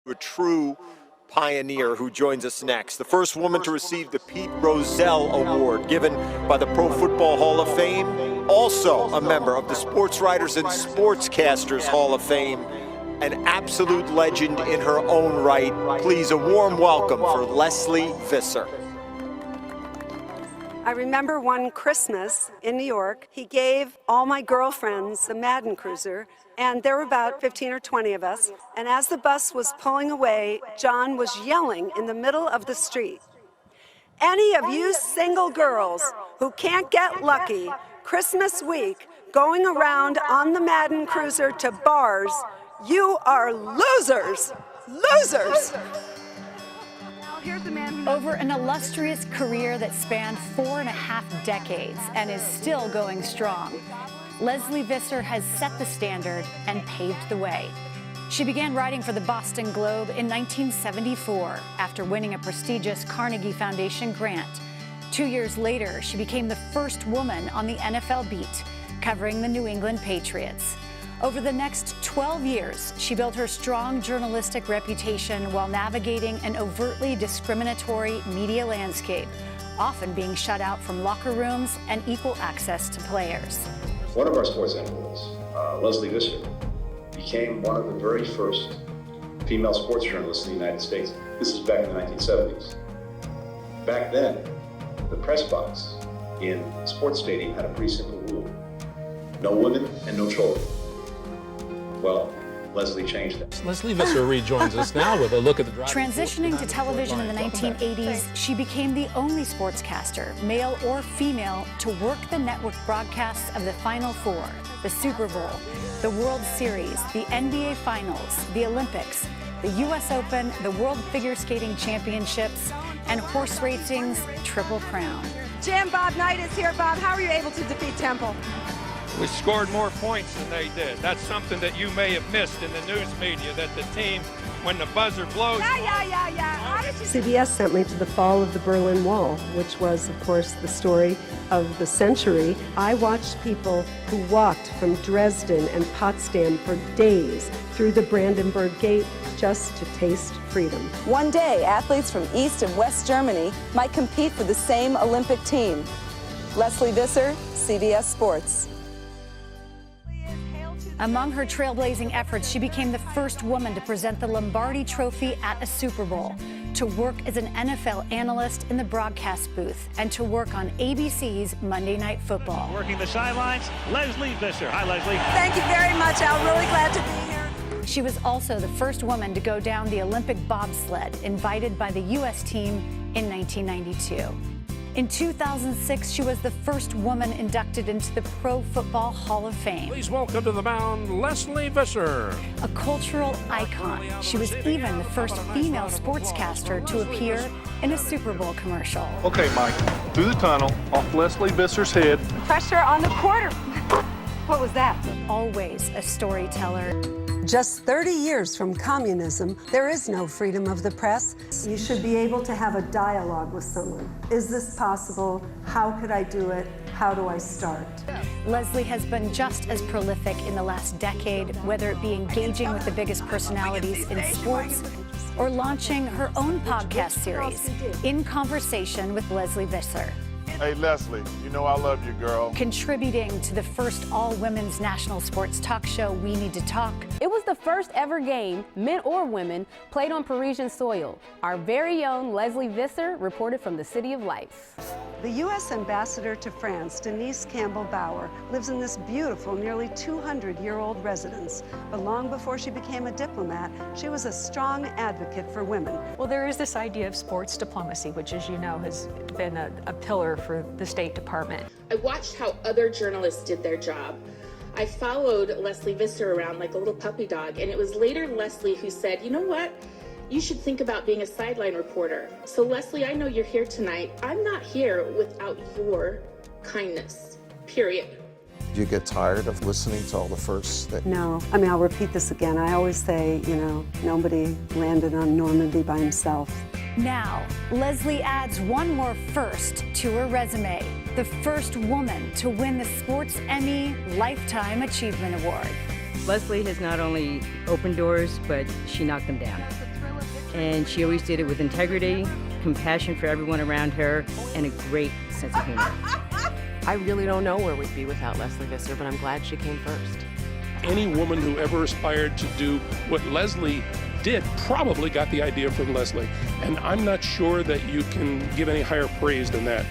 A true pioneer who joins us next. The first woman to receive the Pete Rozelle Award given by the Pro Football Hall of Fame. Also a member of the Sports Writers and Sportscasters Hall of Fame. An absolute legend in her own right. Please, a warm welcome for Lesley Visser. I remember one Christmas in New York, he gave all my girlfriends the Madden Cruiser, and there were about 15 or 20 of us. And as the bus was pulling away, John was yelling in the middle of the street, "Any of you single girls who can't get lucky Christmas week going around on the Madden Cruiser to bars, you are losers, losers." Over an illustrious career that spanned 4.5 decades and is still going strong, Lesley Visser has set the standard and paved the way. She began writing for the Boston Globe in 1974 after winning a prestigious Carnegie Foundation grant. 2 years later, she became the first woman on the NFL beat, covering the New England Patriots. Over the next 12 years, she built her strong journalistic reputation while navigating an overtly discriminatory media landscape, often being shut out from locker rooms and equal access to players. One of our sports envoys, Lesley Visser, became one of the very first female sports journalists in the United States. This is back in the 1970s. Back then, the press box in sports stadium had a pretty simple rule: no women and no children. Well, Lesley changed that. Lesley Visser rejoins us now with a look at the drive. Transitioning to television in the 1980s, she became the only sportscaster, male or female, to work the network broadcasts of the Final Four, the Super Bowl, the World Series, the NBA Finals, the Olympics, the U.S. Open, the World Figure Skating Championships, and horse racing's Triple Crown. Jam Bob Knight is here. Bob, how were you able to defeat Temple? We scored more points than they did. That's something that you may have missed in the news media, that the team, when the buzzer blows... CBS sent me to the fall of the Berlin Wall, which was, of course, the story of the century. I watched people who walked from Dresden and Potsdam for days through the Brandenburg Gate just to taste freedom. One day, athletes from East and West Germany might compete for the same Olympic team. Lesley Visser, CBS Sports. Among her trailblazing efforts, she became the first woman to present the Lombardi Trophy at a Super Bowl, to work as an NFL analyst in the broadcast booth, and to work on ABC's Monday Night Football. Working the sidelines, Lesley Visser. Hi, Lesley. Thank you very much, Al. Really glad to be here. She was also the first woman to go down the Olympic bobsled, invited by the U.S. team in 1992. In 2006, she was the first woman inducted into the Pro Football Hall of Fame. Please welcome to the mound, Lesley Visser. A cultural icon, she was even the first female sportscaster to appear in a Super Bowl commercial. Okay, Mike, through the tunnel, off Lesley Visser's head. Pressure on the quarter. What was that? Always a storyteller. Just 30 years from communism, there is no freedom of the press. You should be able to have a dialogue with someone. Is this possible? How could I do it? How do I start? Lesley has been just as prolific in the last decade, whether it be engaging with the biggest personalities in sports or launching her own podcast series, In Conversation with Lesley Visser. Hey, Lesley, you know I love you, girl. Contributing to the first all-women's national sports talk show, We Need to Talk. It was the first ever game, men or women, played on Parisian soil. Our very own Lesley Visser reported from the City of Lights. The U.S. ambassador to France, Denise Campbell Bauer, lives in this beautiful, nearly 200-year-old residence. But long before she became a diplomat, she was a strong advocate for women. Well, there is this idea of sports diplomacy, which, as you know, has been a pillar for the State Department. I watched how other journalists did their job. I followed Lesley Visser around like a little puppy dog, and it was later Lesley who said, you know what? You should think about being a sideline reporter. So Lesley, I know you're here tonight. I'm not here without your kindness, period. Do you get tired of listening to all the firsts? No. I mean, I'll repeat this again. I always say, you know, nobody landed on Normandy by himself. Now, Lesley adds one more first to her resume. The first woman to win the Sports Emmy Lifetime Achievement Award. Lesley has not only opened doors, but she knocked them down. And she always did it with integrity, compassion for everyone around her, and a great sense of humor. I really don't know where we'd be without Lesley Visser, but I'm glad she came first. Any woman who ever aspired to do what Lesley did probably got the idea from Lesley. And I'm not sure that you can give any higher praise than that.